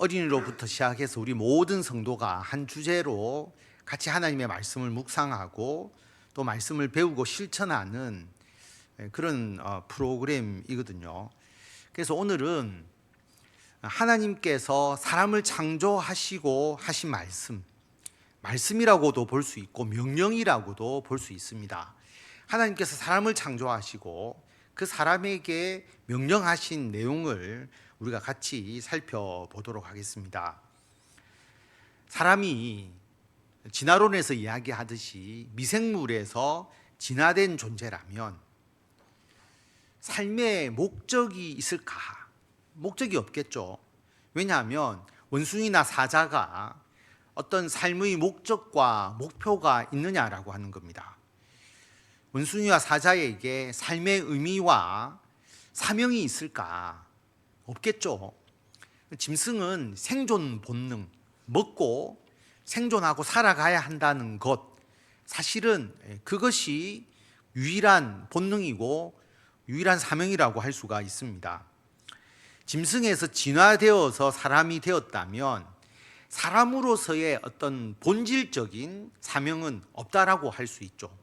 어린이로부터 시작해서 우리 모든 성도가 한 주제로 같이 하나님의 말씀을 묵상하고 또 말씀을 배우고 실천하는 그런 프로그램이거든요. 그래서 오늘은 하나님께서 사람을 창조하시고 하신 말씀이라고도 볼 수 있고 명령이라고도 볼 수 있습니다. 하나님께서 사람을 창조하시고 그 사람에게 명령하신 내용을 우리가 같이 살펴보도록 하겠습니다. 사람이 진화론에서 이야기하듯이 미생물에서 진화된 존재라면 삶의 목적이 있을까? 목적이 없겠죠. 왜냐하면 원숭이나 사자가 어떤 삶의 목적과 목표가 있느냐라고 하는 겁니다. 원숭이와 사자에게 삶의 의미와 사명이 있을까? 없겠죠. 짐승은 생존 본능, 먹고 생존하고 살아가야 한다는 것, 사실은 그것이 유일한 본능이고 유일한 사명이라고 할 수가 있습니다. 짐승에서 진화되어서 사람이 되었다면 사람으로서의 어떤 본질적인 사명은 없다라고 할 수 있죠.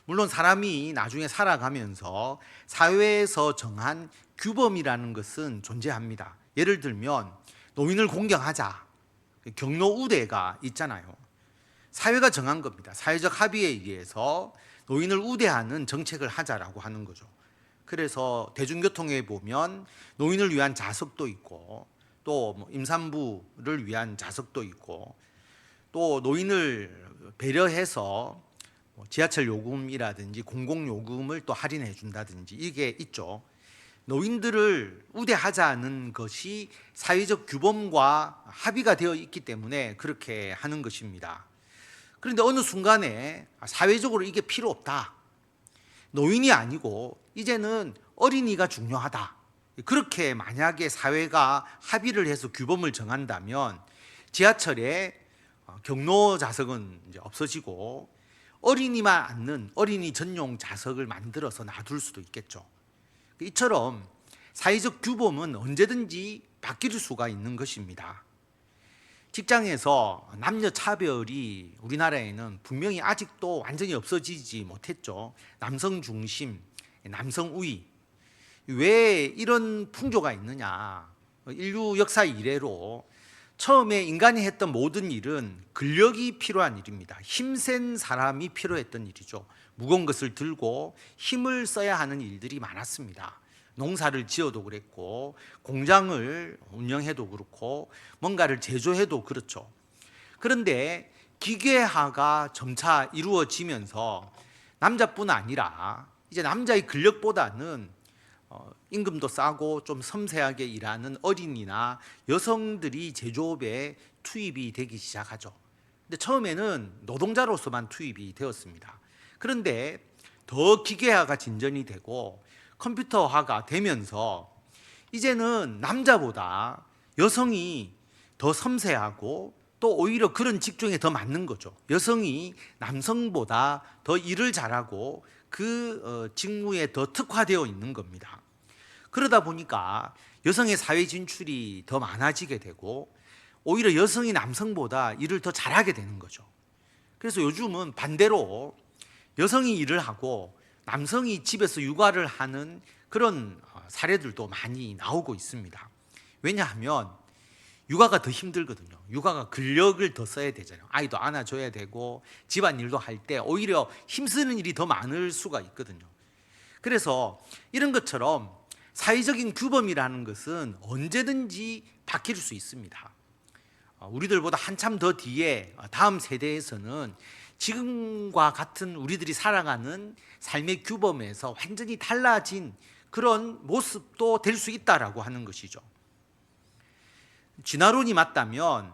물론 사람이 나중에 살아가면서 사회에서 정한 규범이라는 것은 존재합니다. 예를 들면 노인을 공경하자, 경로 우대가 있잖아요. 사회가 정한 겁니다. 사회적 합의에 의해서 노인을 우대하는 정책을 하자라고 하는 거죠. 그래서 대중교통에 보면 노인을 위한 좌석도 있고 또 임산부를 위한 좌석도 있고 또 노인을 배려해서 지하철 요금이라든지 공공요금을 또 할인해 준다든지 이게 있죠. 노인들을 우대하자는 것이 사회적 규범과 합의가 되어 있기 때문에 그렇게 하는 것입니다. 그런데 어느 순간에 사회적으로 이게 필요 없다. 노인이 아니고 이제는 어린이가 중요하다. 그렇게 만약에 사회가 합의를 해서 규범을 정한다면 지하철에 경로 좌석은 이제 없어지고 어린이만 앉는 어린이 전용 좌석을 만들어서 놔둘 수도 있겠죠. 이처럼 사회적 규범은 언제든지 바뀔 수가 있는 것입니다. 직장에서 남녀 차별이 우리나라에는 분명히 아직도 완전히 없어지지 못했죠. 남성 중심, 남성 우위. 왜 이런 풍조가 있느냐? 인류 역사 이래로 처음에 인간이 했던 모든 일은 근력이 필요한 일입니다. 힘센 사람이 필요했던 일이죠. 무거운 것을 들고 힘을 써야 하는 일들이 많았습니다. 농사를 지어도 그랬고 공장을 운영해도 그렇고 뭔가를 제조해도 그렇죠. 그런데 기계화가 점차 이루어지면서 남자뿐 아니라 이제 남자의 근력보다는 임금도 싸고 좀 섬세하게 일하는 어린이나 여성들이 제조업에 투입이 되기 시작하죠. 근데 처음에는 노동자로서만 투입이 되었습니다. 그런데 더 기계화가 진전이 되고 컴퓨터화가 되면서 이제는 남자보다 여성이 더 섬세하고 또 오히려 그런 직종에 더 맞는 거죠. 여성이 남성보다 더 일을 잘하고 그 직무에 더 특화되어 있는 겁니다. 그러다 보니까 여성의 사회 진출이 더 많아지게 되고 오히려 여성이 남성보다 일을 더 잘하게 되는 거죠. 그래서 요즘은 반대로 여성이 일을 하고 남성이 집에서 육아를 하는 그런 사례들도 많이 나오고 있습니다. 왜냐하면 육아가 더 힘들거든요. 육아가 근력을 더 써야 되잖아요. 아이도 안아줘야 되고 집안일도 할 때 오히려 힘쓰는 일이 더 많을 수가 있거든요. 그래서 이런 것처럼 사회적인 규범이라는 것은 언제든지 바뀔 수 있습니다. 우리들보다 한참 더 뒤에 다음 세대에서는 지금과 같은 우리들이 살아가는 삶의 규범에서 완전히 달라진 그런 모습도 될 수 있다라고 하는 것이죠. 진화론이 맞다면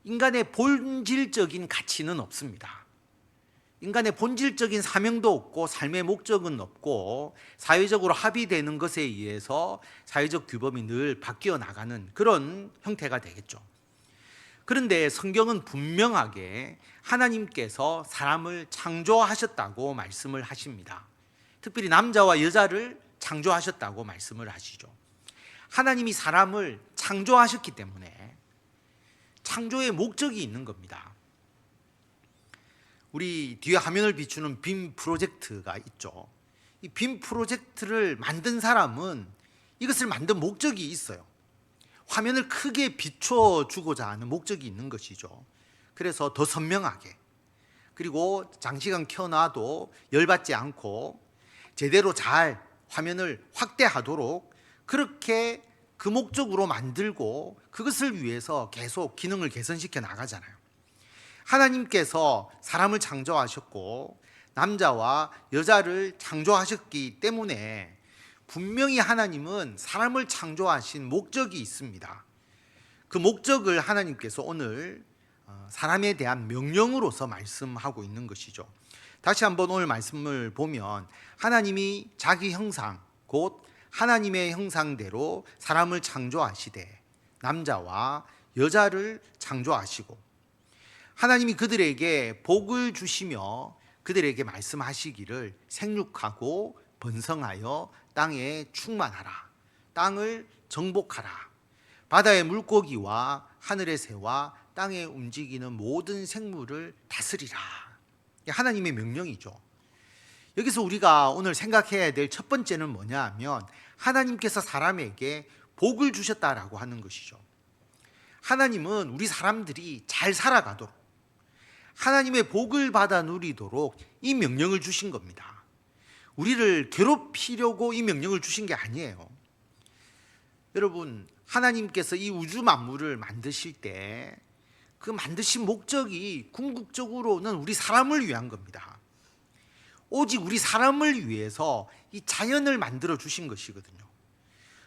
인간의 본질적인 가치는 없습니다. 인간의 본질적인 사명도 없고 삶의 목적은 없고 사회적으로 합의되는 것에 의해서 사회적 규범이 늘 바뀌어 나가는 그런 형태가 되겠죠. 그런데 성경은 분명하게 하나님께서 사람을 창조하셨다고 말씀을 하십니다. 특별히 남자와 여자를 창조하셨다고 말씀을 하시죠. 하나님이 사람을 창조하셨기 때문에 창조의 목적이 있는 겁니다. 우리 뒤에 화면을 비추는 빔 프로젝트가 있죠. 이 빔 프로젝트를 만든 사람은 이것을 만든 목적이 있어요. 화면을 크게 비춰주고자 하는 목적이 있는 것이죠. 그래서 더 선명하게, 그리고 장시간 켜놔도 열받지 않고 제대로 잘 화면을 확대하도록 그렇게 그 목적으로 만들고 그것을 위해서 계속 기능을 개선시켜 나가잖아요. 하나님께서 사람을 창조하셨고 남자와 여자를 창조하셨기 때문에 분명히 하나님은 사람을 창조하신 목적이 있습니다. 그 목적을 하나님께서 오늘 사람에 대한 명령으로서 말씀하고 있는 것이죠. 다시 한번 오늘 말씀을 보면 하나님이 자기 형상 곧 하나님의 형상대로 사람을 창조하시되 남자와 여자를 창조하시고 하나님이 그들에게 복을 주시며 그들에게 말씀하시기를 생육하고 번성하여 땅에 충만하라, 땅을 정복하라, 바다의 물고기와 하늘의 새와 땅에 움직이는 모든 생물을 다스리라. 하나님의 명령이죠. 여기서 우리가 오늘 생각해야 될 첫 번째는 뭐냐 하면 하나님께서 사람에게 복을 주셨다라고 하는 것이죠. 하나님은 우리 사람들이 잘 살아가도록 하나님의 복을 받아 누리도록 이 명령을 주신 겁니다. 우리를 괴롭히려고 이 명령을 주신 게 아니에요. 여러분, 하나님께서 이 우주 만물을 만드실 때 그 만드신 목적이 궁극적으로는 우리 사람을 위한 겁니다. 오직 우리 사람을 위해서 이 자연을 만들어 주신 것이거든요.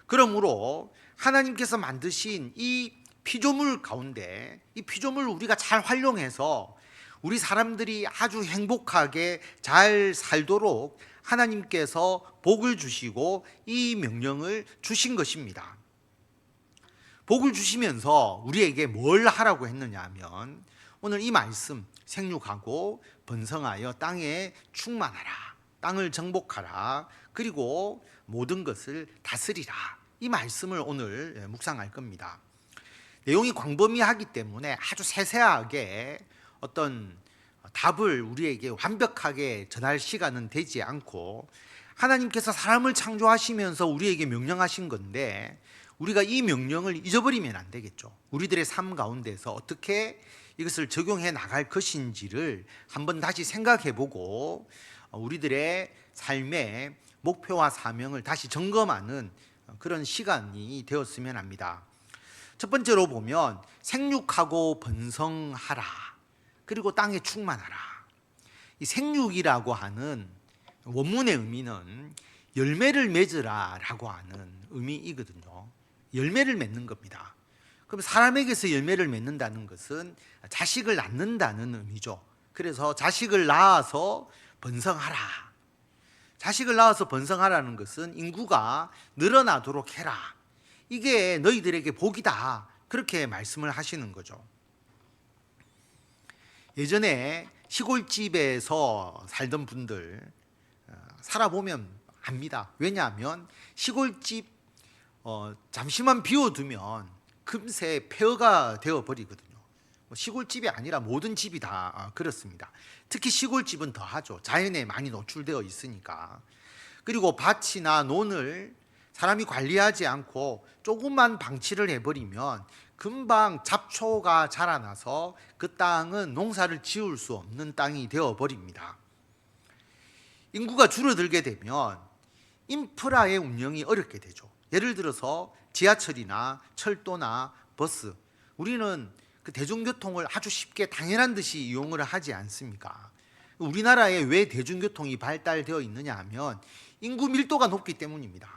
그러므로 하나님께서 만드신 이 피조물 가운데 이 피조물을 우리가 잘 활용해서 우리 사람들이 아주 행복하게 잘 살도록 하나님께서 복을 주시고 이 명령을 주신 것입니다. 복을 주시면서 우리에게 뭘 하라고 했느냐 하면 오늘 이 말씀 생육하고 번성하여 땅에 충만하라, 땅을 정복하라, 그리고 모든 것을 다스리라, 이 말씀을 오늘 묵상할 겁니다. 내용이 광범위하기 때문에 아주 세세하게 어떤 답을 우리에게 완벽하게 전할 시간은 되지 않고 하나님께서 사람을 창조하시면서 우리에게 명령하신 건데 우리가 이 명령을 잊어버리면 안 되겠죠. 우리들의 삶 가운데서 어떻게 이것을 적용해 나갈 것인지를 한번 다시 생각해 보고 우리들의 삶의 목표와 사명을 다시 점검하는 그런 시간이 되었으면 합니다. 첫 번째로 보면 생육하고 번성하라, 그리고 땅에 충만하라. 이 생육이라고 하는 원문의 의미는 열매를 맺으라라고 하는 의미이거든요. 열매를 맺는 겁니다. 그럼 사람에게서 열매를 맺는다는 것은 자식을 낳는다는 의미죠. 그래서 자식을 낳아서 번성하라. 자식을 낳아서 번성하라는 것은 인구가 늘어나도록 해라. 이게 너희들에게 복이다. 그렇게 말씀을 하시는 거죠. 예전에 시골집에서 살던 분들 살아보면 압니다. 왜냐하면 시골집 잠시만 비워두면 금세 폐허가 되어버리거든요. 시골집이 아니라 모든 집이 다 그렇습니다. 특히 시골집은 더하죠. 자연에 많이 노출되어 있으니까. 그리고 밭이나 논을 사람이 관리하지 않고 조금만 방치를 해버리면 금방 잡초가 자라나서 그 땅은 농사를 지을 수 없는 땅이 되어버립니다. 인구가 줄어들게 되면 인프라의 운영이 어렵게 되죠. 예를 들어서 지하철이나 철도나 버스, 우리는 그 대중교통을 아주 쉽게 당연한 듯이 이용을 하지 않습니까? 우리나라에 왜 대중교통이 발달되어 있느냐 하면 인구 밀도가 높기 때문입니다.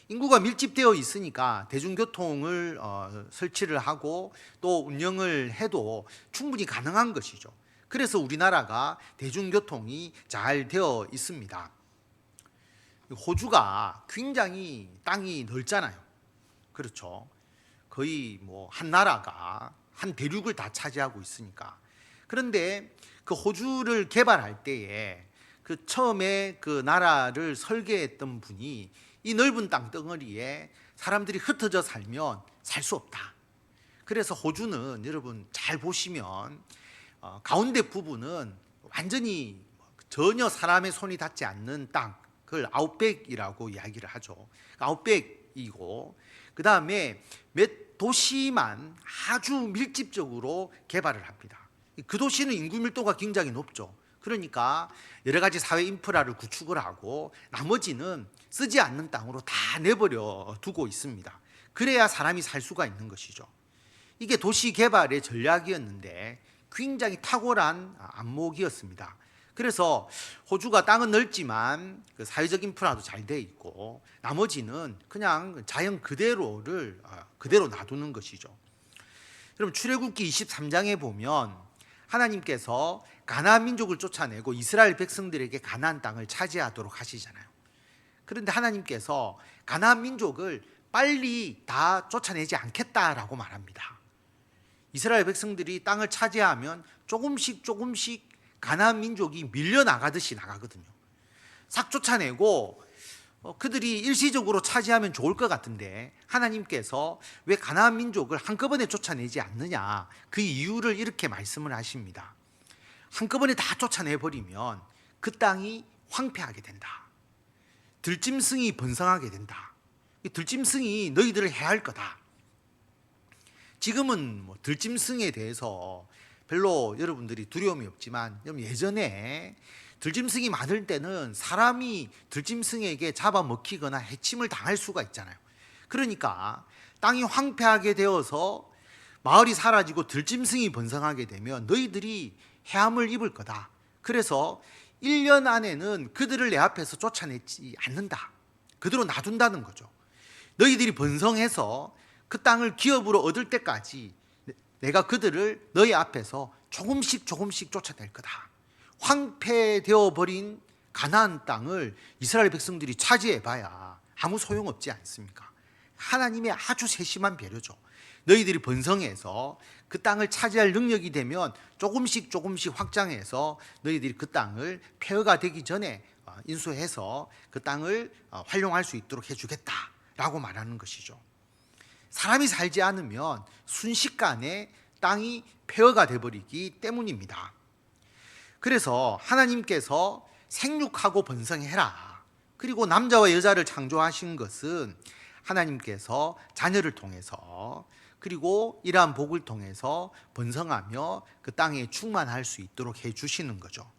인구가 밀집되어 있으니까 대중교통을 설치를 하고 또 운영을 해도 충분히 가능한 것이죠. 그래서 우리나라가 대중교통이 잘 되어 있습니다. 호주가 굉장히 땅이 넓잖아요. 그렇죠. 거의 한 나라가 한 대륙을 다 차지하고 있으니까. 그런데 그 호주를 개발할 때에 그 처음에 그 나라를 설계했던 분이 이 넓은 땅덩어리에 사람들이 흩어져 살면 살 수 없다. 그래서 호주는 여러분 잘 보시면 가운데 부분은 완전히 전혀 사람의 손이 닿지 않는 땅, 그걸 아웃백이라고 이야기를 하죠. 아웃백이고 그 다음에 몇 도시만 아주 밀집적으로 개발을 합니다. 그 도시는 인구 밀도가 굉장히 높죠. 그러니까 여러 가지 사회 인프라를 구축을 하고 나머지는 쓰지 않는 땅으로 다 내버려 두고 있습니다. 그래야 사람이 살 수가 있는 것이죠. 이게 도시 개발의 전략이었는데 굉장히 탁월한 안목이었습니다. 그래서 호주가 땅은 넓지만 그 사회적 인프라도 잘 돼 있고 나머지는 그냥 자연 그대로를 그대로 놔두는 것이죠. 여러분 출애굽기 23장에 보면 하나님께서 가나안 민족을 쫓아내고 이스라엘 백성들에게 가나안 땅을 차지하도록 하시잖아요. 그런데 하나님께서 가나안 민족을 빨리 다 쫓아내지 않겠다라고 말합니다. 이스라엘 백성들이 땅을 차지하면 조금씩 가나안 민족이 밀려나가듯이 나가거든요. 싹 쫓아내고 그들이 일시적으로 차지하면 좋을 것 같은데 하나님께서 왜 가나안 민족을 한꺼번에 쫓아내지 않느냐, 그 이유를 이렇게 말씀을 하십니다. 한꺼번에 다 쫓아내버리면 그 땅이 황폐하게 된다. 들짐승이 번성하게 된다. 들짐승이 너희들을 해할 거다. 지금은 들짐승에 대해서 별로 여러분들이 두려움이 없지만 예전에 들짐승이 많을 때는 사람이 들짐승에게 잡아먹히거나 해침을 당할 수가 있잖아요. 그러니까 땅이 황폐하게 되어서 마을이 사라지고 들짐승이 번성하게 되면 너희들이 해함을 입을 거다. 그래서 1년 안에는 그들을 내 앞에서 쫓아내지 않는다. 그대로 놔둔다는 거죠. 너희들이 번성해서 그 땅을 기업으로 얻을 때까지 내가 그들을 너희 앞에서 조금씩 쫓아낼 거다. 황폐되어 버린 가나안 땅을 이스라엘 백성들이 차지해봐야 아무 소용없지 않습니까? 하나님의 아주 세심한 배려죠. 너희들이 번성해서 그 땅을 차지할 능력이 되면 조금씩 확장해서 너희들이 그 땅을 폐허가 되기 전에 인수해서 그 땅을 활용할 수 있도록 해주겠다라고 말하는 것이죠. 사람이 살지 않으면 순식간에 땅이 폐허가 되어버리기 때문입니다. 그래서 하나님께서 생육하고 번성해라. 그리고 남자와 여자를 창조하신 것은 하나님께서 자녀를 통해서 그리고 이러한 복을 통해서 번성하며 그 땅에 충만할 수 있도록 해주시는 거죠.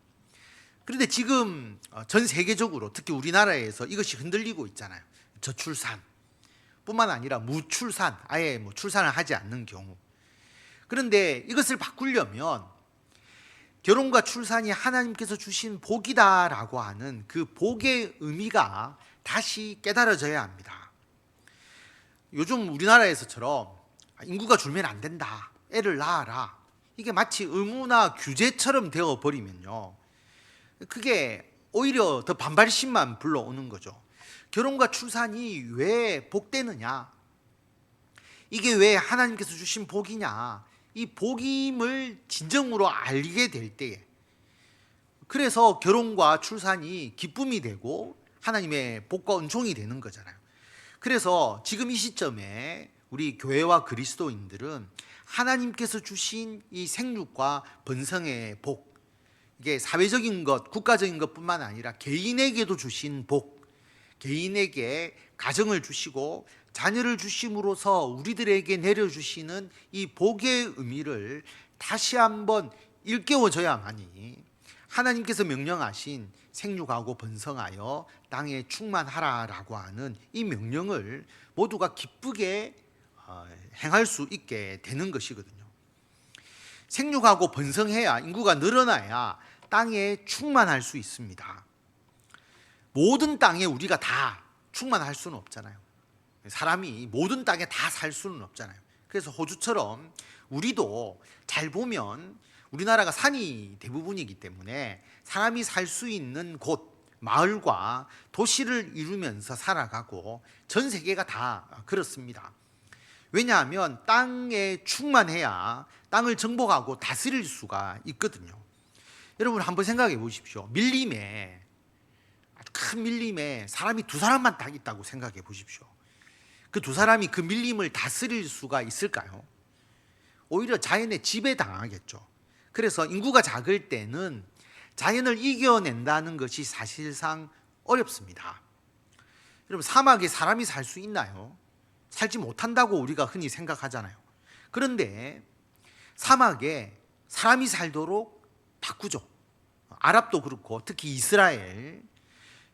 그런데 지금 전 세계적으로 특히 우리나라에서 이것이 흔들리고 있잖아요. 저출산 뿐만 아니라 무출산, 아예 출산을 하지 않는 경우. 그런데 이것을 바꾸려면 결혼과 출산이 하나님께서 주신 복이다라고 하는 그 복의 의미가 다시 깨달아져야 합니다. 요즘 우리나라에서처럼 인구가 줄면 안 된다, 애를 낳아라, 이게 마치 의무나 규제처럼 되어버리면요, 그게 오히려 더 반발심만 불러오는 거죠. 결혼과 출산이 왜 복되느냐, 이게 왜 하나님께서 주신 복이냐, 이 복임을 진정으로 알게 될 때에, 그래서 결혼과 출산이 기쁨이 되고 하나님의 복과 은총이 되는 거잖아요. 그래서 지금 이 시점에 우리 교회와 그리스도인들은 하나님께서 주신 이 생육과 번성의 복, 이게 사회적인 것, 국가적인 것뿐만 아니라 개인에게도 주신 복, 개인에게 가정을 주시고 자녀를 주심으로써 우리들에게 내려주시는 이 복의 의미를 다시 한번 일깨워져야만이 하나님께서 명령하신 생육하고 번성하여 땅에 충만하라라고 하는 이 명령을 모두가 기쁘게 행할 수 있게 되는 것이거든요. 생육하고 번성해야, 인구가 늘어나야 땅에 충만할 수 있습니다. 모든 땅에 우리가 다 충만할 수는 없잖아요. 사람이 모든 땅에 다 살 수는 없잖아요. 그래서 호주처럼 우리도 잘 보면 우리나라가 산이 대부분이기 때문에 사람이 살 수 있는 곳, 마을과 도시를 이루면서 살아가고 전 세계가 다 그렇습니다. 왜냐하면 땅에 충만해야 땅을 정복하고 다스릴 수가 있거든요. 여러분 한번 생각해 보십시오. 밀림에, 아주 큰 밀림에 사람이 두 사람만 딱 있다고 생각해 보십시오. 그 두 사람이 그 밀림을 다스릴 수가 있을까요? 오히려 자연에 지배당하겠죠. 그래서 인구가 작을 때는 자연을 이겨낸다는 것이 사실상 어렵습니다. 여러분, 사막에 사람이 살 수 있나요? 살지 못한다고 우리가 흔히 생각하잖아요. 그런데 사막에 사람이 살도록 바꾸죠. 아랍도 그렇고 특히 이스라엘,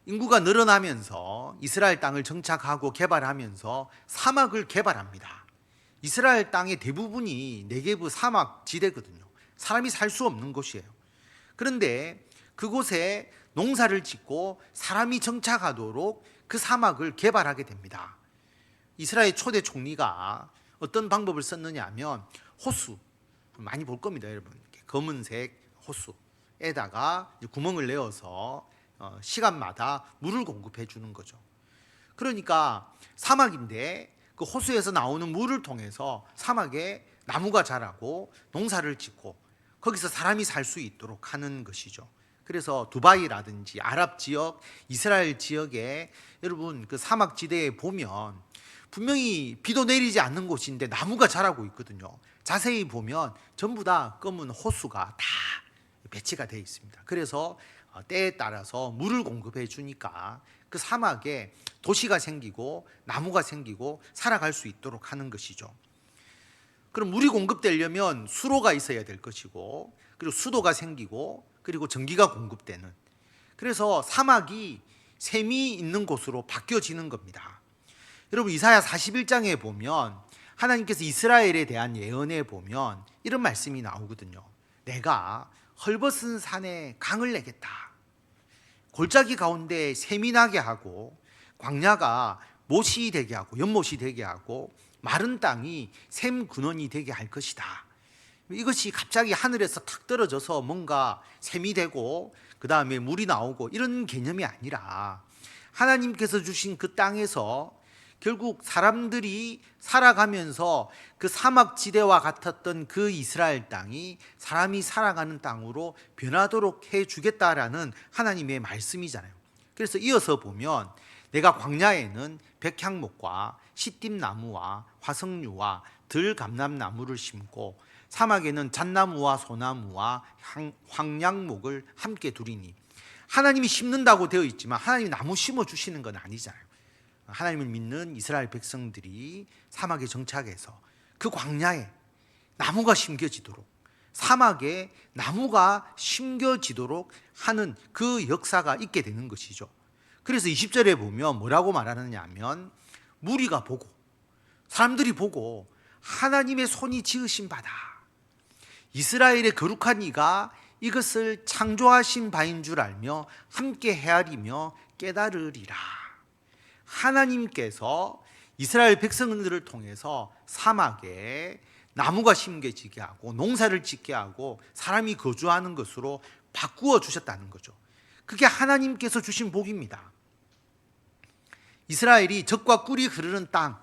인구가 늘어나면서 이스라엘 땅을 정착하고 개발하면서 사막을 개발합니다. 이스라엘 땅의 대부분이 네게브 사막 지대거든요. 사람이 살 수 없는 곳이에요. 그런데 그곳에 농사를 짓고 사람이 정착하도록 그 사막을 개발하게 됩니다. 이스라엘 초대 총리가 어떤 방법을 썼느냐 하면 호수, 많이 볼 겁니다, 여러분. 이렇게 검은색 호수에다가 구멍을 내어서 시간마다 물을 공급해 주는 거죠. 그러니까 사막인데 그 호수에서 나오는 물을 통해서 사막에 나무가 자라고 농사를 짓고 거기서 사람이 살 수 있도록 하는 것이죠. 그래서 두바이라든지 아랍 지역, 이스라엘 지역에 여러분 그 사막 지대에 보면 분명히 비도 내리지 않는 곳인데 나무가 자라고 있거든요. 자세히 보면 전부 다 검은 호수가 다 배치가 되어 있습니다. 그래서 때에 따라서 물을 공급해 주니까 그 사막에 도시가 생기고 나무가 생기고 살아갈 수 있도록 하는 것이죠. 그럼 물이 공급되려면 수로가 있어야 될 것이고, 그리고 수도가 생기고, 그리고 전기가 공급되는, 그래서 사막이 샘이 있는 곳으로 바뀌어지는 겁니다. 여러분, 이사야 41장에 보면 하나님께서 이스라엘에 대한 예언에 보면 이런 말씀이 나오거든요. 내가 헐벗은 산에 강을 내겠다. 골짜기 가운데 샘이 나게 하고, 광야가 못이 되게 하고, 연못이 되게 하고, 마른 땅이 샘 근원이 되게 할 것이다. 이것이 갑자기 하늘에서 탁 떨어져서 뭔가 샘이 되고 그 다음에 물이 나오고 이런 개념이 아니라 하나님께서 주신 그 땅에서 결국 사람들이 살아가면서 그 사막지대와 같았던 그 이스라엘 땅이 사람이 살아가는 땅으로 변하도록 해주겠다라는 하나님의 말씀이잖아요. 그래서 이어서 보면 내가 광야에는 백향목과 시띠나무와 화석류와 들감람나무를 심고 사막에는 잣나무와 소나무와 황량목을 함께 두리니, 하나님이 심는다고 되어 있지만 하나님이 나무 심어 주시는 건 아니잖아요. 하나님을 믿는 이스라엘 백성들이 사막에 정착해서 그 광야에 나무가 심겨지도록, 사막에 나무가 심겨지도록 하는 그 역사가 있게 되는 것이죠. 그래서 20절에 보면 뭐라고 말하느냐 하면 무리가 보고, 사람들이 보고 하나님의 손이 지으신 바다, 이스라엘의 거룩한 이가 이것을 창조하신 바인 줄 알며 함께 헤아리며 깨달으리라. 하나님께서 이스라엘 백성들을 통해서 사막에 나무가 심겨지게 하고 농사를 짓게 하고 사람이 거주하는 것으로 바꾸어 주셨다는 거죠. 그게 하나님께서 주신 복입니다. 이스라엘이 젖과 꿀이 흐르는 땅,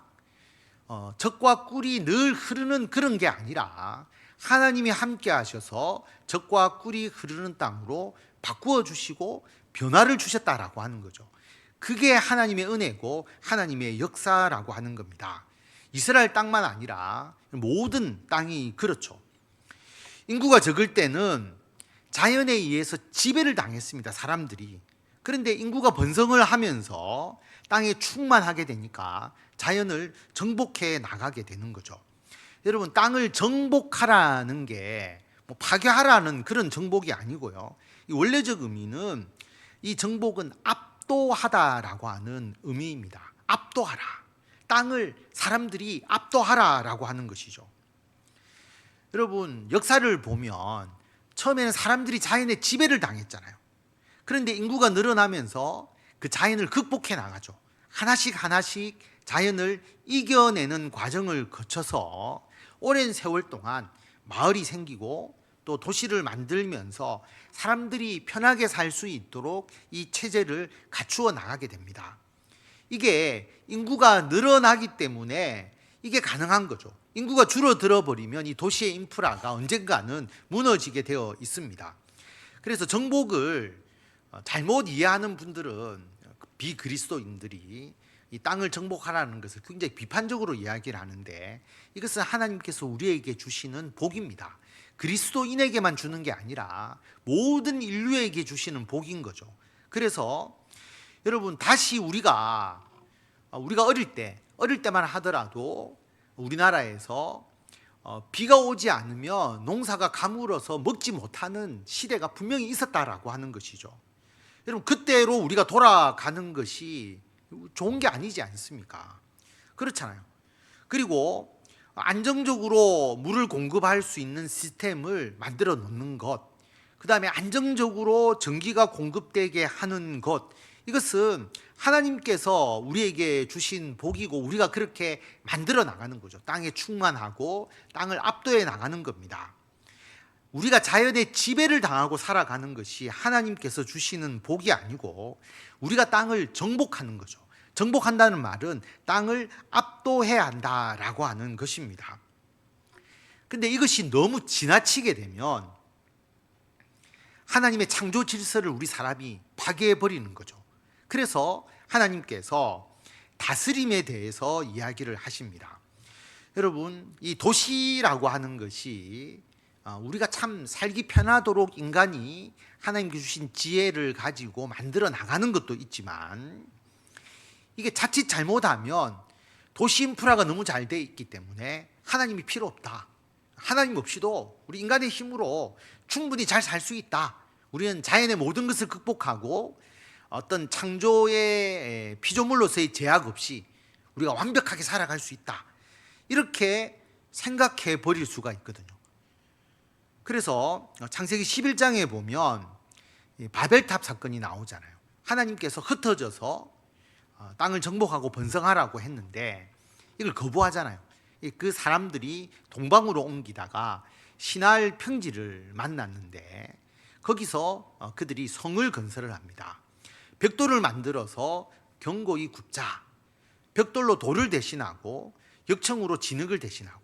젖과 꿀이 늘 흐르는 그런 게 아니라 하나님이 함께 하셔서 젖과 꿀이 흐르는 땅으로 바꾸어 주시고 변화를 주셨다라고 하는 거죠. 그게 하나님의 은혜고 하나님의 역사라고 하는 겁니다. 이스라엘 땅만 아니라 모든 땅이 그렇죠. 인구가 적을 때는 자연에 의해서 지배를 당했습니다, 사람들이. 그런데 인구가 번성을 하면서 땅에 충만하게 되니까 자연을 정복해 나가게 되는 거죠. 여러분, 땅을 정복하라는 게 뭐 파괴하라는 그런 정복이 아니고요. 이 원래적 의미는, 이 정복은 압도하다라고 하는 의미입니다. 압도하라. 땅을 사람들이 압도하라라고 하는 것이죠. 여러분, 역사를 보면 처음에는 사람들이 자연의 지배를 당했잖아요. 그런데 인구가 늘어나면서 그 자연을 극복해 나가죠. 하나씩 하나씩 자연을 이겨내는 과정을 거쳐서 오랜 세월 동안 마을이 생기고 또 도시를 만들면서 사람들이 편하게 살 수 있도록 이 체제를 갖추어 나가게 됩니다. 이게 인구가 늘어나기 때문에 이게 가능한 거죠. 인구가 줄어들어 버리면 이 도시의 인프라가 언젠가는 무너지게 되어 있습니다. 그래서 정복을 잘못 이해하는 분들은, 비그리스도인들이 이 땅을 정복하라는 것을 굉장히 비판적으로 이야기를 하는데, 이것은 하나님께서 우리에게 주시는 복입니다. 그리스도인에게만 주는 게 아니라 모든 인류에게 주시는 복인 거죠. 그래서 여러분, 다시 우리가 어릴 때만 하더라도 우리나라에서 비가 오지 않으면 농사가 가물어서 먹지 못하는 시대가 분명히 있었다라고 하는 것이죠. 여러분, 그때로 우리가 돌아가는 것이 좋은 게 아니지 않습니까? 그렇잖아요. 그리고 안정적으로 물을 공급할 수 있는 시스템을 만들어 놓는 것, 그 다음에 안정적으로 전기가 공급되게 하는 것, 이것은 하나님께서 우리에게 주신 복이고 우리가 그렇게 만들어 나가는 거죠. 땅에 충만하고 땅을 압도해 나가는 겁니다. 우리가 자연의 지배를 당하고 살아가는 것이 하나님께서 주시는 복이 아니고 우리가 땅을 정복하는 거죠. 정복한다는 말은 땅을 압도해야 한다라고 하는 것입니다. 근데 이것이 너무 지나치게 되면 하나님의 창조 질서를 우리 사람이 파괴해 버리는 거죠. 그래서 하나님께서 다스림에 대해서 이야기를 하십니다. 여러분, 이 도시라고 하는 것이 우리가 참 살기 편하도록 인간이 하나님께 주신 지혜를 가지고 만들어 나가는 것도 있지만, 이게 자칫 잘못하면 도시 인프라가 너무 잘 돼 있기 때문에 하나님이 필요 없다, 하나님 없이도 우리 인간의 힘으로 충분히 잘 살 수 있다, 우리는 자연의 모든 것을 극복하고 어떤 창조의 피조물로서의 제약 없이 우리가 완벽하게 살아갈 수 있다, 이렇게 생각해 버릴 수가 있거든요. 그래서 창세기 11장에 보면 바벨탑 사건이 나오잖아요. 하나님께서 흩어져서 땅을 정복하고 번성하라고 했는데 이걸 거부하잖아요. 그 사람들이 동방으로 옮기다가 시날 평지를 만났는데 거기서 그들이 성을 건설을 합니다. 벽돌을 만들어서 견고히 굽자. 벽돌로 돌을 대신하고 역청으로 진흙을 대신하고,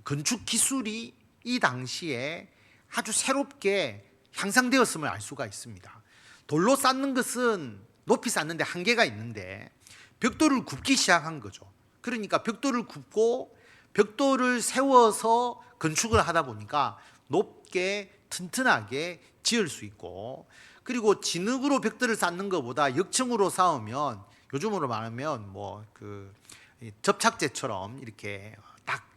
건축 기술이 이 당시에 아주 새롭게 향상되었음을 알 수가 있습니다. 돌로 쌓는 것은 높이 쌓는데 한계가 있는데 벽돌을 굽기 시작한 거죠. 그러니까 벽돌을 굽고 벽돌을 세워서 건축을 하다 보니까 높게 튼튼하게 지을 수 있고, 그리고 진흙으로 벽돌을 쌓는 것보다 역청으로 쌓으면 요즘으로 말하면 접착제처럼 이렇게 딱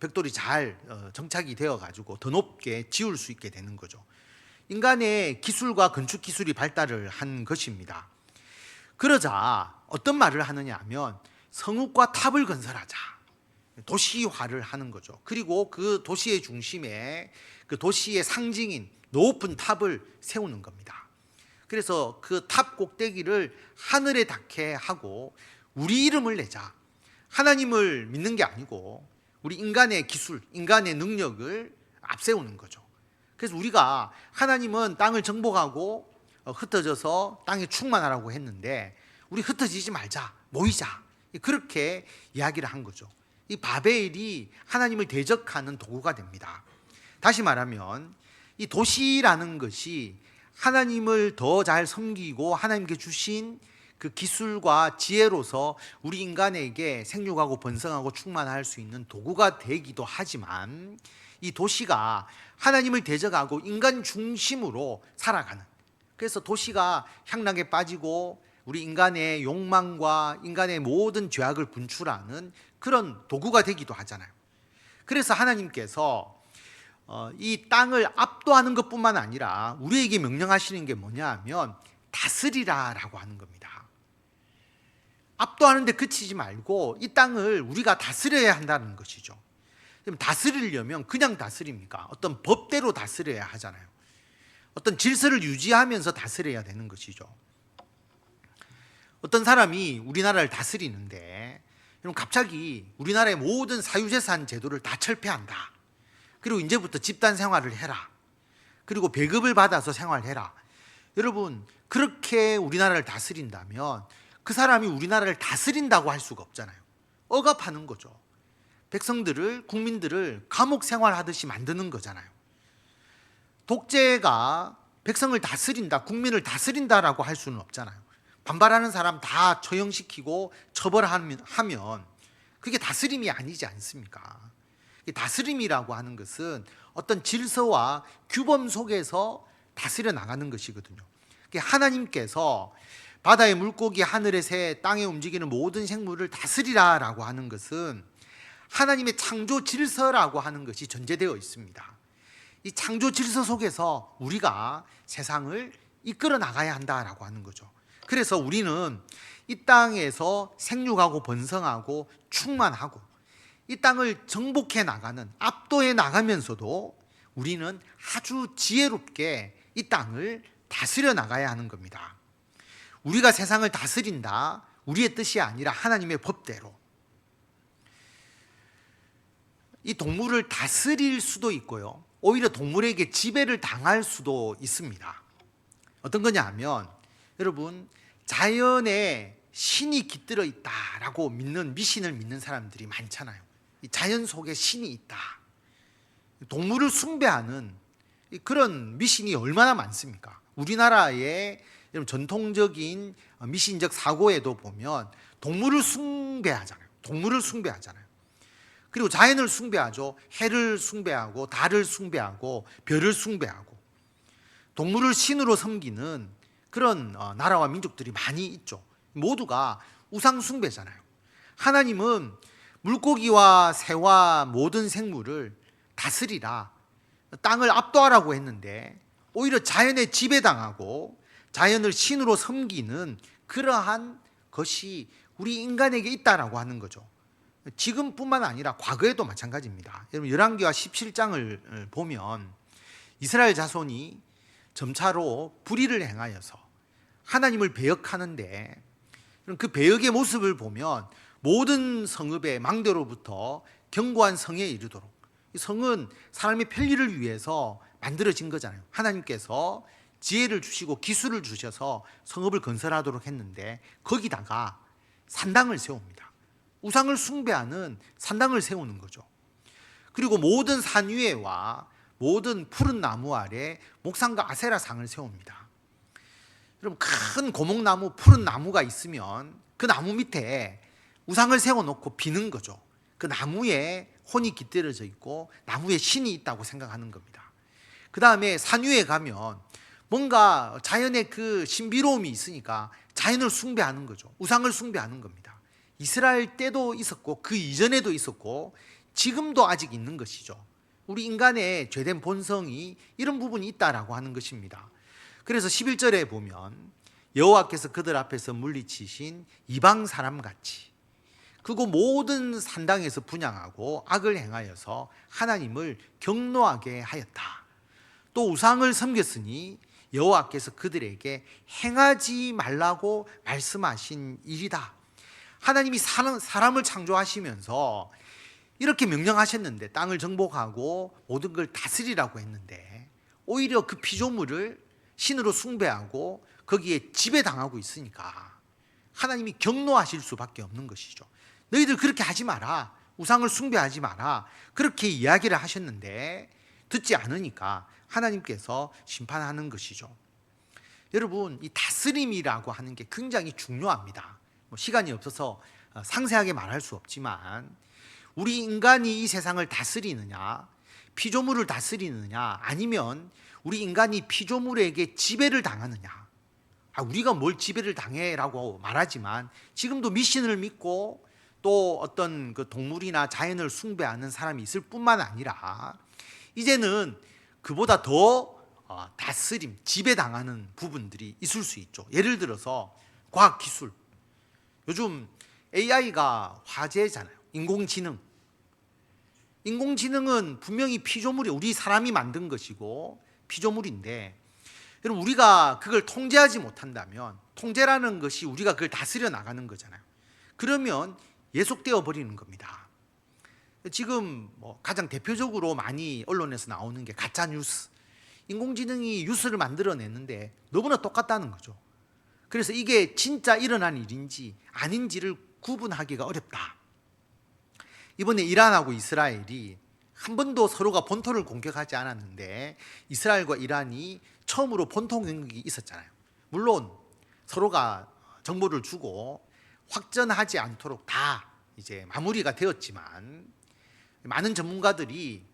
벽돌이 잘 정착이 되어 가지고 더 높게 지을 수 있게 되는 거죠. 인간의 기술과 건축 기술이 발달을 한 것입니다. 그러자 어떤 말을 하느냐 하면 성읍과 탑을 건설하자, 도시화를 하는 거죠. 그리고 그 도시의 중심에 그 도시의 상징인 높은 탑을 세우는 겁니다. 그래서 그 탑 꼭대기를 하늘에 닿게 하고 우리 이름을 내자. 하나님을 믿는 게 아니고 우리 인간의 기술, 인간의 능력을 앞세우는 거죠. 그래서 우리가 하나님은 땅을 정복하고 흩어져서 땅에 충만하라고 했는데 우리 흩어지지 말자, 모이자, 그렇게 이야기를 한 거죠. 이 바벨이 하나님을 대적하는 도구가 됩니다. 다시 말하면 이 도시라는 것이 하나님을 더 잘 섬기고 하나님께 주신 그 기술과 지혜로서 우리 인간에게 생육하고 번성하고 충만할 수 있는 도구가 되기도 하지만, 이 도시가 하나님을 대적하고 인간 중심으로 살아가는, 그래서 도시가 향락에 빠지고 우리 인간의 욕망과 인간의 모든 죄악을 분출하는 그런 도구가 되기도 하잖아요. 그래서 하나님께서 이 땅을 압도하는 것뿐만 아니라 우리에게 명령하시는 게 뭐냐 하면 다스리라라고 하는 겁니다. 압도하는데 그치지 말고 이 땅을 우리가 다스려야 한다는 것이죠. 그럼 다스리려면 그냥 다스립니까? 어떤 법대로 다스려야 하잖아요. 어떤 질서를 유지하면서 다스려야 되는 것이죠. 어떤 사람이 우리나라를 다스리는데 그럼 갑자기 우리나라의 모든 사유재산 제도를 다 철폐한다. 그리고 이제부터 집단 생활을 해라. 그리고 배급을 받아서 생활해라. 여러분, 그렇게 우리나라를 다스린다면 그 사람이 우리나라를 다스린다고 할 수가 없잖아요. 억압하는 거죠. 백성들을, 국민들을 감옥 생활하듯이 만드는 거잖아요. 독재가 백성을 다스린다, 국민을 다스린다라고 할 수는 없잖아요. 반발하는 사람 다 처형시키고 처벌하면 그게 다스림이 아니지 않습니까? 다스림이라고 하는 것은 어떤 질서와 규범 속에서 다스려 나가는 것이거든요. 하나님께서 바다의 물고기, 하늘의 새, 땅에 움직이는 모든 생물을 다스리라라고 하는 것은 하나님의 창조 질서라고 하는 것이 전제되어 있습니다. 이 창조 질서 속에서 우리가 세상을 이끌어 나가야 한다라고 하는 거죠. 그래서 우리는 이 땅에서 생육하고 번성하고 충만하고 이 땅을 정복해 나가는, 압도해 나가면서도 우리는 아주 지혜롭게 이 땅을 다스려 나가야 하는 겁니다. 우리가 세상을 다스린다, 우리의 뜻이 아니라 하나님의 법대로. 이 동물을 다스릴 수도 있고요, 오히려 동물에게 지배를 당할 수도 있습니다. 어떤 거냐 하면, 여러분, 자연에 신이 깃들어 있다라고 믿는, 미신을 믿는 사람들이 많잖아요. 이 자연 속에 신이 있다, 동물을 숭배하는 그런 미신이 얼마나 많습니까? 우리나라의 전통적인 미신적 사고에도 보면 동물을 숭배하잖아요. 동물을 숭배하잖아요. 그리고 자연을 숭배하죠. 해를 숭배하고 달을 숭배하고 별을 숭배하고 동물을 신으로 섬기는 그런 나라와 민족들이 많이 있죠. 모두가 우상 숭배잖아요. 하나님은 물고기와 새와 모든 생물을 다스리라, 땅을 압도하라고 했는데 오히려 자연에 지배당하고 자연을 신으로 섬기는 그러한 것이 우리 인간에게 있다라고 하는 거죠. 지금뿐만 아니라 과거에도 마찬가지입니다. 여러분, 열왕기와 17장을 보면 이스라엘 자손이 점차로 불의를 행하여서 하나님을 배역하는데, 그 배역의 모습을 보면 모든 성읍의 망대로부터 견고한 성에 이르도록, 이 성은 사람의 편리를 위해서 만들어진 거잖아요. 하나님께서 지혜를 주시고 기술을 주셔서 성읍을 건설하도록 했는데 거기다가 산당을 세웁니다. 우상을 숭배하는 산당을 세우는 거죠. 그리고 모든 산 위에와 모든 푸른 나무 아래 목상과 아세라상을 세웁니다. 여러분, 큰 고목나무, 푸른 나무가 있으면 그 나무 밑에 우상을 세워놓고 비는 거죠. 그 나무에 혼이 깃들어져 있고 나무에 신이 있다고 생각하는 겁니다. 그 다음에 산 위에 가면 뭔가 자연의 그 신비로움이 있으니까 자연을 숭배하는 거죠. 우상을 숭배하는 겁니다. 이스라엘 때도 있었고 그 이전에도 있었고 지금도 아직 있는 것이죠. 우리 인간의 죄된 본성이 이런 부분이 있다라고 하는 것입니다. 그래서 11절에 보면 여호와께서 그들 앞에서 물리치신 이방 사람같이 그곳 모든 산당에서 분향하고 악을 행하여서 하나님을 경노하게 하였다. 또 우상을 섬겼으니 여호와께서 그들에게 행하지 말라고 말씀하신 일이다. 하나님이 사람을 창조하시면서 이렇게 명령하셨는데, 땅을 정복하고 모든 걸 다스리라고 했는데 오히려 그 피조물을 신으로 숭배하고 거기에 지배당하고 있으니까 하나님이 경노하실 수밖에 없는 것이죠. 너희들 그렇게 하지 마라, 우상을 숭배하지 마라, 그렇게 이야기를 하셨는데 듣지 않으니까 하나님께서 심판하는 것이죠. 여러분, 이 다스림이라고 하는 게 굉장히 중요합니다. 시간이 없어서 상세하게 말할 수 없지만, 우리 인간이 이 세상을 다스리느냐, 피조물을 다스리느냐, 아니면 우리 인간이 피조물에게 지배를 당하느냐. 우리가 뭘 지배를 당해라고 말하지만 지금도 미신을 믿고 또 어떤 그 동물이나 자연을 숭배하는 사람이 있을 뿐만 아니라 이제는 그보다 더 다스림, 지배당하는 부분들이 있을 수 있죠. 예를 들어서 과학기술, 요즘 AI가 화제잖아요. 인공지능은 분명히 피조물이 우리 사람이 만든 것이고 피조물인데, 여러분, 우리가 그걸 통제하지 못한다면, 통제라는 것이 우리가 그걸 다스려 나가는 거잖아요. 그러면 예속되어 버리는 겁니다. 지금 가장 대표적으로 많이 언론에서 나오는 게 가짜 뉴스. 인공지능이 뉴스를 만들어내는데 너무나 똑같다는 거죠. 그래서 이게 진짜 일어난 일인지 아닌지를 구분하기가 어렵다. 이번에 이란하고 이스라엘이 한 번도 서로가 본토를 공격하지 않았는데 이스라엘과 이란이 처음으로 본토 공격이 있었잖아요. 물론 서로가 정보를 주고 확전하지 않도록 다 이제 마무리가 되었지만, 많은 전문가들이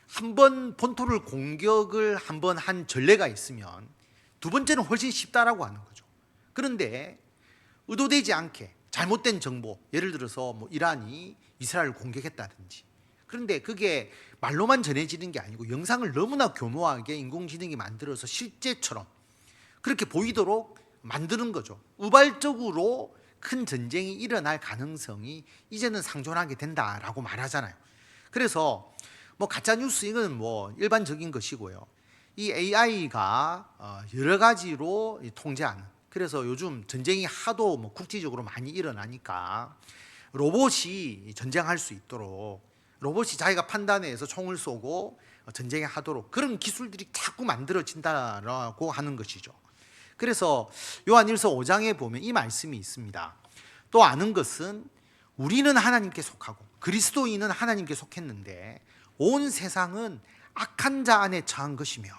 한번 본토를 공격을 한번 한 전례가 있으면 두 번째는 훨씬 쉽다라고 하는 거죠. 그런데 의도되지 않게 잘못된 정보, 예를 들어서 뭐 이란이 이스라엘을 공격했다든지, 그런데 그게 말로만 전해지는 게 아니고 영상을 너무나 교묘하게 인공지능이 만들어서 실제처럼 그렇게 보이도록 만드는 거죠. 우발적으로 큰 전쟁이 일어날 가능성이 이제는 상존하게 된다라고 말하잖아요. 그래서 뭐 가짜 뉴스, 이건 뭐 일반적인 것이고요. 이 AI가 여러 가지로 통제하는, 그래서 요즘 전쟁이 하도 뭐 국제적으로 많이 일어나니까 로봇이 전쟁할 수 있도록, 로봇이 자기가 판단해서 총을 쏘고 전쟁하도록 그런 기술들이 자꾸 만들어진다라고 하는 것이죠. 그래서 요한일서 5장에 보면 이 말씀이 있습니다. 또 아는 것은 우리는 하나님께 속하고 그리스도인은 하나님께 속했는데 온 세상은 악한 자 안에 처한 것이며,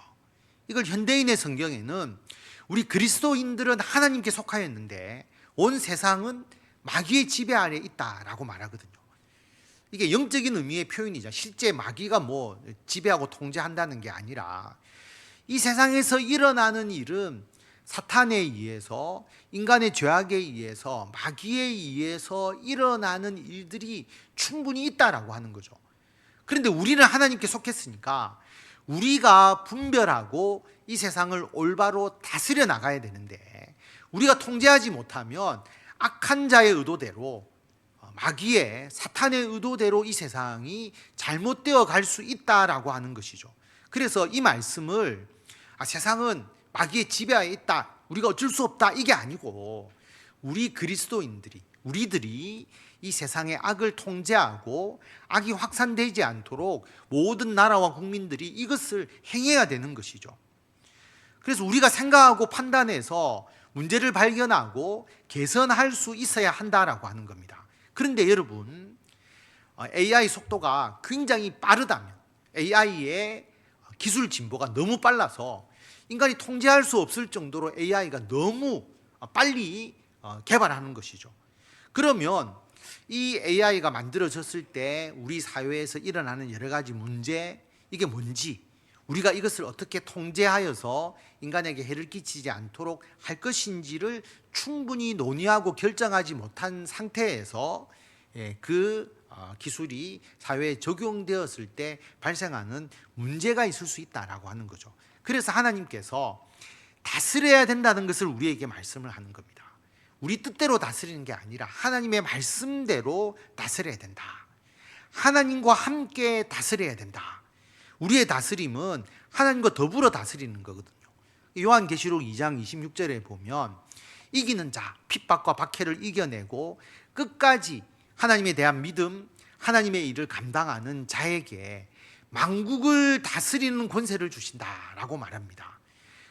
이걸 현대인의 성경에는 우리 그리스도인들은 하나님께 속하였는데 온 세상은 마귀의 지배 아래 있다라고 말하거든요. 이게 영적인 의미의 표현이죠. 실제 마귀가 뭐 지배하고 통제한다는 게 아니라 이 세상에서 일어나는 일은 사탄에 의해서, 인간의 죄악에 의해서, 마귀에 의해서 일어나는 일들이 충분히 있다라고 하는 거죠. 그런데 우리는 하나님께 속했으니까 우리가 분별하고 이 세상을 올바로 다스려 나가야 되는데, 우리가 통제하지 못하면 악한 자의 의도대로, 마귀의 사탄의 의도대로 이 세상이 잘못되어 갈 수 있다라고 하는 것이죠. 그래서 이 말씀을 세상은 마귀의 지배하에 있다, 우리가 어쩔 수 없다, 이게 아니고 우리 그리스도인들이, 우리들이 이 세상의 악을 통제하고 악이 확산되지 않도록 모든 나라와 국민들이 이것을 행해야 되는 것이죠. 그래서 우리가 생각하고 판단해서 문제를 발견하고 개선할 수 있어야 한다라고 하는 겁니다. 그런데 여러분, AI 속도가 굉장히 빠르다면, AI의 기술 진보가 너무 빨라서 인간이 통제할 수 없을 정도로 AI가 너무 빨리 개발하는 것이죠. 그러면 이 AI가 만들어졌을 때 우리 사회에서 일어나는 여러 가지 문제, 이게 뭔지, 우리가 이것을 어떻게 통제하여서 인간에게 해를 끼치지 않도록 할 것인지를 충분히 논의하고 결정하지 못한 상태에서 그 기술이 사회에 적용되었을 때 발생하는 문제가 있을 수 있다라고 하는 거죠. 그래서 하나님께서 다스려야 된다는 것을 우리에게 말씀을 하는 겁니다. 우리 뜻대로 다스리는 게 아니라 하나님의 말씀대로 다스려야 된다. 하나님과 함께 다스려야 된다. 우리의 다스림은 하나님과 더불어 다스리는 거거든요. 요한계시록 2장 26절에 보면 이기는 자, 핍박과 박해를 이겨내고 끝까지 하나님에 대한 믿음, 하나님의 일을 감당하는 자에게 만국을 다스리는 권세를 주신다라고 말합니다.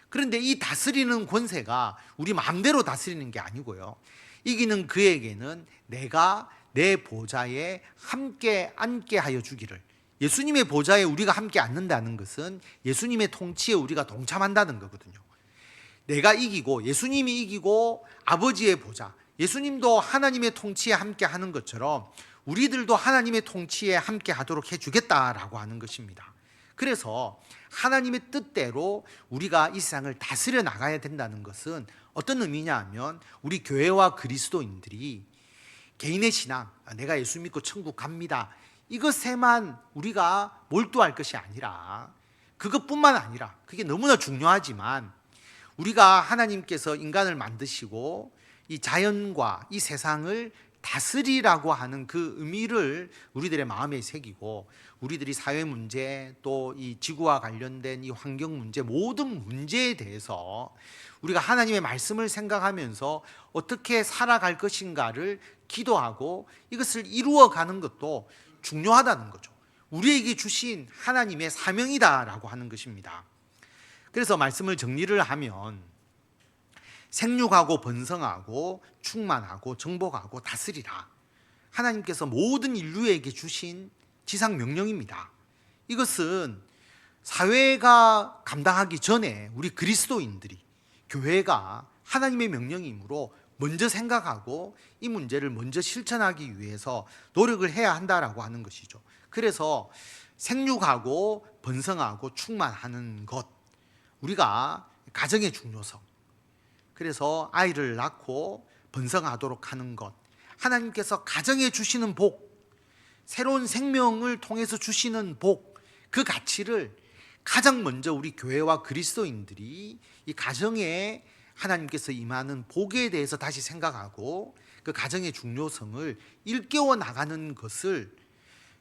그런데 이 다스리는 권세가 우리 마음대로 다스리는 게 아니고요, 이기는 그에게는 내가 내 보좌에 함께 앉게 하여 주기를. 예수님의 보좌에 우리가 함께 앉는다는 것은 예수님의 통치에 우리가 동참한다는 거거든요. 내가 이기고, 예수님이 이기고 아버지의 보좌, 예수님도 하나님의 통치에 함께 하는 것처럼 우리들도 하나님의 통치에 함께 하도록 해주겠다라고 하는 것입니다. 그래서 하나님의 뜻대로 우리가 이 세상을 다스려 나가야 된다는 것은 어떤 의미냐 하면, 우리 교회와 그리스도인들이 개인의 신앙, 내가 예수 믿고 천국 갑니다, 이것에만 우리가 몰두할 것이 아니라, 그것뿐만 아니라, 그게 너무나 중요하지만 우리가 하나님께서 인간을 만드시고 이 자연과 이 세상을 다스리라고 하는 그 의미를 우리들의 마음에 새기고, 우리들이 사회 문제, 또 이 지구와 관련된 이 환경 문제, 모든 문제에 대해서 우리가 하나님의 말씀을 생각하면서 어떻게 살아갈 것인가를 기도하고 이것을 이루어가는 것도 중요하다는 거죠. 우리에게 주신 하나님의 사명이다라고 하는 것입니다. 그래서 말씀을 정리를 하면, 생육하고 번성하고 충만하고 정복하고 다스리라, 하나님께서 모든 인류에게 주신 지상 명령입니다. 이것은 사회가 감당하기 전에 우리 그리스도인들이, 교회가 하나님의 명령이므로 먼저 생각하고 이 문제를 먼저 실천하기 위해서 노력을 해야 한다라고 하는 것이죠. 그래서 생육하고 번성하고 충만하는 것, 우리가 가정의 중요성, 그래서 아이를 낳고 번성하도록 하는 것, 하나님께서 가정에 주시는 복, 새로운 생명을 통해서 주시는 복, 그 가치를 가장 먼저 우리 교회와 그리스도인들이 이 가정에 하나님께서 임하는 복에 대해서 다시 생각하고 그 가정의 중요성을 일깨워 나가는 것을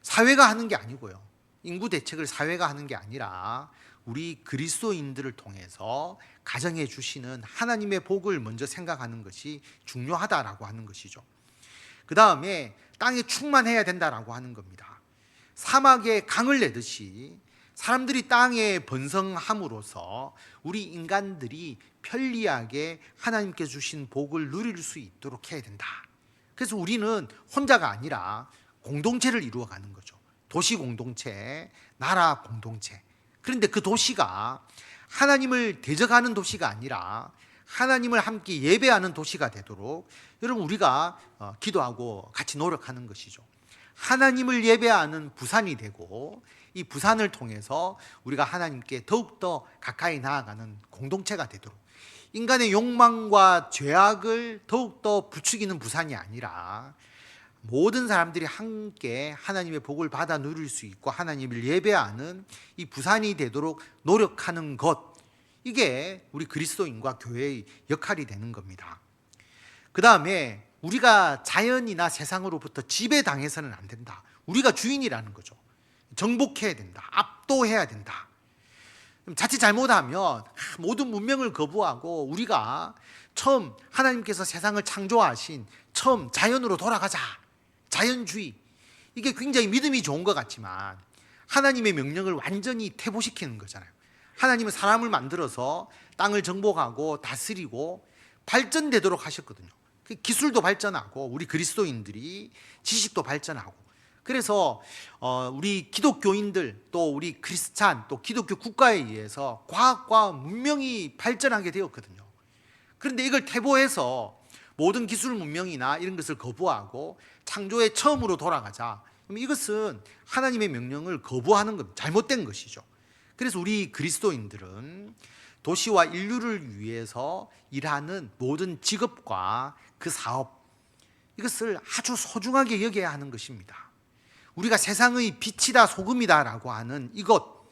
사회가 하는 게 아니고요, 인구 대책을 사회가 하는 게 아니라 우리 그리스도인들을 통해서 가정에 주시는 하나님의 복을 먼저 생각하는 것이 중요하다라고 하는 것이죠. 그 다음에 땅에 충만해야 된다라고 하는 겁니다. 사막에 강을 내듯이 사람들이 땅에 번성함으로써 우리 인간들이 편리하게 하나님께 주신 복을 누릴 수 있도록 해야 된다. 그래서 우리는 혼자가 아니라 공동체를 이루어가는 거죠. 도시 공동체, 나라 공동체. 그런데 그 도시가 하나님을 대적하는 도시가 아니라 하나님을 함께 예배하는 도시가 되도록 여러분 우리가 기도하고 같이 노력하는 것이죠. 하나님을 예배하는 부산이 되고 이 부산을 통해서 우리가 하나님께 더욱더 가까이 나아가는 공동체가 되도록, 인간의 욕망과 죄악을 더욱더 부추기는 부산이 아니라 모든 사람들이 함께 하나님의 복을 받아 누릴 수 있고 하나님을 예배하는 이 부산이 되도록 노력하는 것, 이게 우리 그리스도인과 교회의 역할이 되는 겁니다. 그 다음에 우리가 자연이나 세상으로부터 지배당해서는 안 된다. 우리가 주인이라는 거죠. 정복해야 된다. 압도해야 된다. 자칫 잘못하면 모든 문명을 거부하고 우리가 처음 하나님께서 세상을 창조하신 처음 자연으로 돌아가자, 자연주의, 이게 굉장히 믿음이 좋은 것 같지만 하나님의 명령을 완전히 퇴보시키는 거잖아요. 하나님은 사람을 만들어서 땅을 정복하고 다스리고 발전되도록 하셨거든요. 기술도 발전하고 우리 그리스도인들이 지식도 발전하고, 그래서 우리 기독교인들 또 우리 크리스찬 또 기독교 국가에 의해서 과학과 문명이 발전하게 되었거든요. 그런데 이걸 퇴보해서 모든 기술 문명이나 이런 것을 거부하고 창조의 처음으로 돌아가자, 그럼 이것은 하나님의 명령을 거부하는 겁니다. 잘못된 것이죠. 그래서 우리 그리스도인들은 도시와 인류를 위해서 일하는 모든 직업과 그 사업, 이것을 아주 소중하게 여겨야 하는 것입니다. 우리가 세상의 빛이다 소금이다 라고 하는 이것,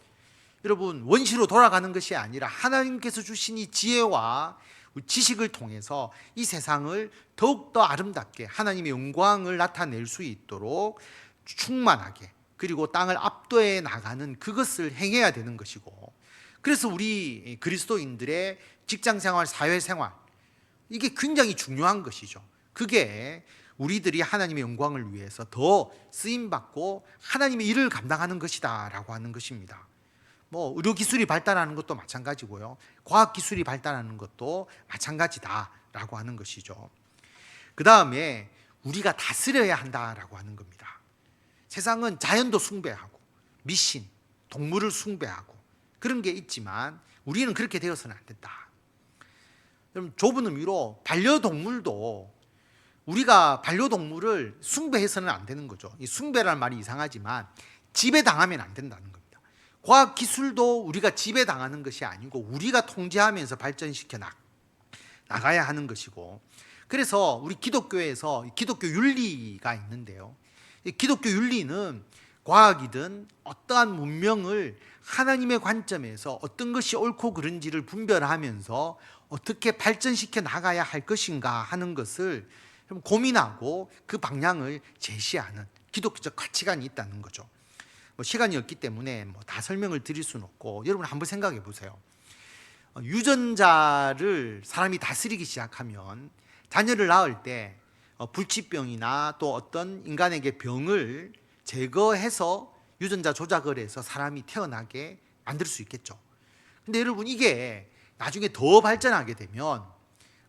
여러분 원시로 돌아가는 것이 아니라 하나님께서 주신 이 지혜와 지식을 통해서 이 세상을 더욱더 아름답게 하나님의 영광을 나타낼 수 있도록 충만하게, 그리고 땅을 압도해 나가는 그것을 행해야 되는 것이고, 그래서 우리 그리스도인들의 직장생활, 사회생활, 이게 굉장히 중요한 것이죠. 그게 우리들이 하나님의 영광을 위해서 더 쓰임받고 하나님의 일을 감당하는 것이다 라고 하는 것입니다. 뭐 의료기술이 발달하는 것도 마찬가지고요, 과학기술이 발달하는 것도 마찬가지다 라고 하는 것이죠. 그 다음에 우리가 다스려야 한다라고 하는 겁니다. 세상은 자연도 숭배하고 미신, 동물을 숭배하고 그런 게 있지만 우리는 그렇게 되어서는 안 된다. 그럼 좁은 의미로 반려동물도 우리가 반려동물을 숭배해서는 안 되는 거죠. 이 숭배라는 말이 이상하지만 지배당하면 안 된다는 겁니다. 과학기술도 우리가 지배당하는 것이 아니고 우리가 통제하면서 발전시켜 나가야 하는 것이고, 그래서 우리 기독교에서 기독교 윤리가 있는데요, 이 기독교 윤리는 과학이든 어떠한 문명을 하나님의 관점에서 어떤 것이 옳고 그른지를 분별하면서 어떻게 발전시켜 나가야 할 것인가 하는 것을 좀 고민하고 그 방향을 제시하는 기독교적 가치관이 있다는 거죠. 시간이 없기 때문에 다 설명을 드릴 수는 없고, 여러분 한번 생각해 보세요. 유전자를 사람이 다스리기 시작하면 자녀를 낳을 때 불치병이나 또 어떤 인간에게 병을 제거해서 유전자 조작을 해서 사람이 태어나게 만들 수 있겠죠. 근데 여러분 이게 나중에 더 발전하게 되면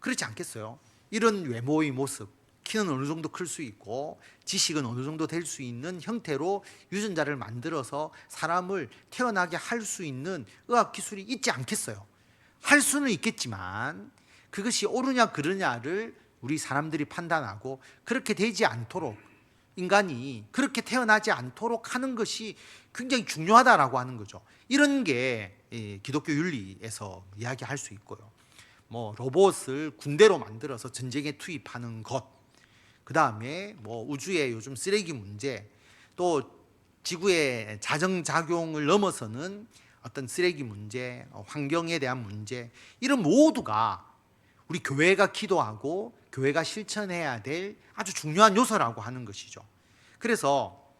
그렇지 않겠어요? 이런 외모의 모습, 키는 어느 정도 클 수 있고 지식은 어느 정도 될 수 있는 형태로 유전자를 만들어서 사람을 태어나게 할 수 있는 의학기술이 있지 않겠어요? 할 수는 있겠지만 그것이 옳으냐 그르냐를 우리 사람들이 판단하고 그렇게 되지 않도록, 인간이 그렇게 태어나지 않도록 하는 것이 굉장히 중요하다라고 하는 거죠. 이런 게 기독교 윤리에서 이야기할 수 있고요. 뭐 로봇을 군대로 만들어서 전쟁에 투입하는 것, 그 다음에 뭐 우주의 요즘 쓰레기 문제, 또 지구의 자정작용을 넘어서는 어떤 쓰레기 문제, 환경에 대한 문제, 이런 모두가 우리 교회가 기도하고 교회가 실천해야 될 아주 중요한 요소라고 하는 것이죠. 그래서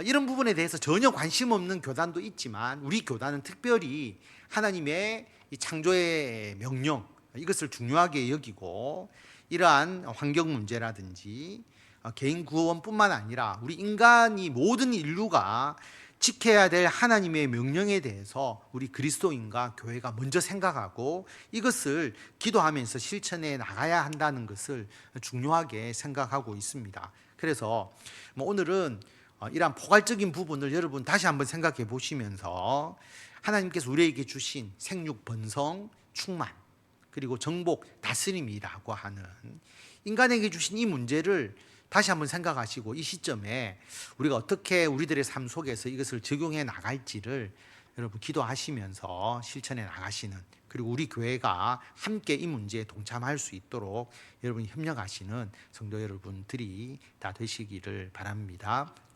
이런 부분에 대해서 전혀 관심 없는 교단도 있지만 우리 교단은 특별히 하나님의 이 창조의 명령, 이것을 중요하게 여기고 이러한 환경 문제라든지 개인 구원뿐만 아니라 우리 인간이, 모든 인류가 지켜야 될 하나님의 명령에 대해서 우리 그리스도인과 교회가 먼저 생각하고 이것을 기도하면서 실천해 나가야 한다는 것을 중요하게 생각하고 있습니다. 그래서 오늘은 이러한 포괄적인 부분을 여러분 다시 한번 생각해 보시면서 하나님께서 우리에게 주신 생육, 번성, 충만, 그리고 정복, 다스림이라고 하는 인간에게 주신 이 문제를 다시 한번 생각하시고 이 시점에 우리가 어떻게 우리들의 삶 속에서 이것을 적용해 나갈지를 여러분 기도하시면서 실천해 나가시는, 그리고 우리 교회가 함께 이 문제에 동참할 수 있도록 여러분 협력하시는 성도 여러분들이 다 되시기를 바랍니다.